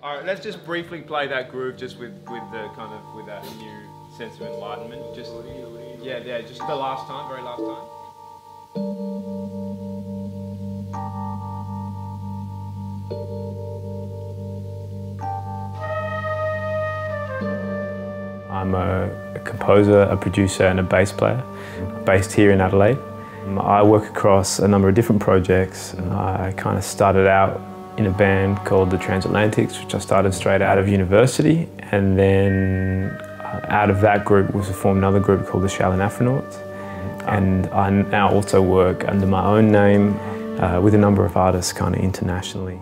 All right, let's just briefly play that groove just with that new sense of enlightenment. Just yeah, just the last time, very last time. I'm a composer, a producer and a bass player, based here in Adelaide. I work across a number of different projects. I kind of started out in a band called the Transatlantics, which I started straight out of university, and then out of that group was to form another group called the Shaolin Afronauts. And I now also work under my own name with a number of artists kind of internationally.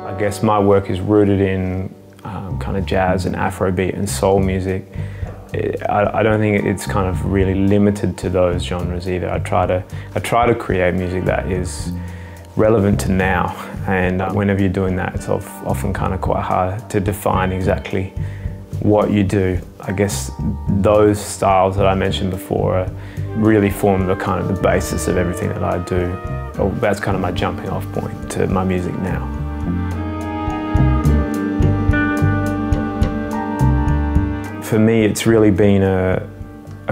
I guess my work is rooted in kind of jazz and Afrobeat and soul music. I don't think it's kind of really limited to those genres either. I try to create music that is relevant to now, and whenever you're doing that, it's often kind of quite hard to define exactly what you do. I guess those styles that I mentioned before really form the kind of the basis of everything that I do. That's kind of my jumping off point to my music now. For me, it's really been a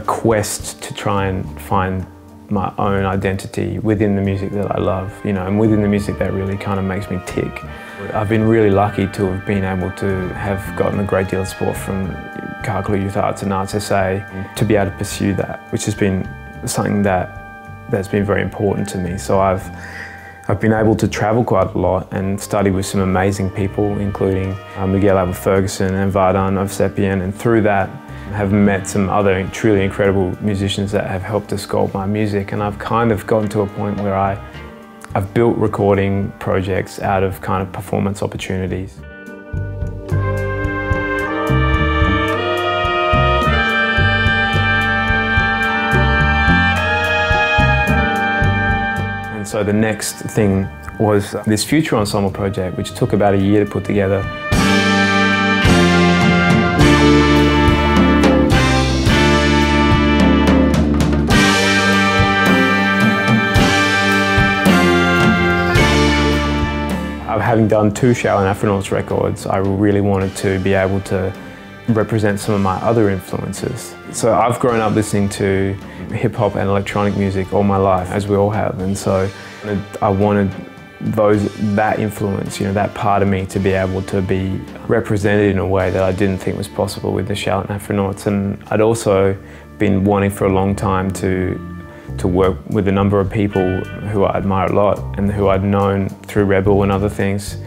quest to try and find my own identity within the music that I love, you know, and within the music that really kind of makes me tick. I've been really lucky to have been able to have gotten a great deal of support from Carclo Youth Arts and Arts SA to be able to pursue that, which has been something that's been very important to me. So I've been able to travel quite a lot and study with some amazing people, including Miguel Alva-Ferguson and Vardan Ovsepian, and through that have met some other truly incredible musicians that have helped to sculpt my music. And I've kind of gotten to a point where I've built recording projects out of kind of performance opportunities. So the next thing was this future ensemble project, which took about a year to put together. Having done 2 Shaolin Afronauts records, I really wanted to be able to represent some of my other influences. So I've grown up listening to hip-hop and electronic music all my life, as we all have, and so I wanted that influence, you know, that part of me to be able to be represented in a way that I didn't think was possible with the Shaolin Afronauts. And I'd also been wanting for a long time to work with a number of people who I admire a lot and who I'd known through Rebel and other things,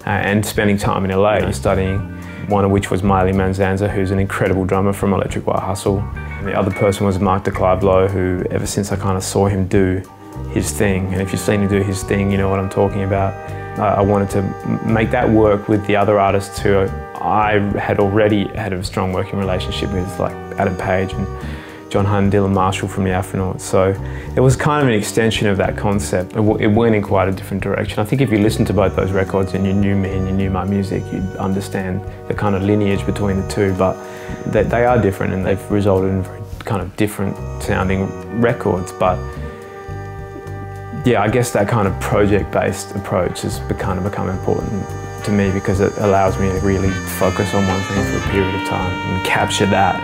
and spending time in LA studying, one of which was Miley Manzanza, who's an incredible drummer from Electric White Hustle. And the other person was Mark de Clive Lowe, who ever since I kind of saw him do his thing, and if you've seen him do his thing, you know what I'm talking about. I wanted to make that work with the other artists who I had already had a strong working relationship with, like Adam Page and John Hunt and Dylan Marshall from the Afronauts. So it was kind of an extension of that concept. It went in quite a different direction. I think if you listened to both those records and you knew me and you knew my music, you'd understand the kind of lineage between the two, but they are different and they've resulted in very kind of different sounding records. But yeah, I guess that kind of project-based approach has kind of become important to me because it allows me to really focus on one thing for a period of time and capture that.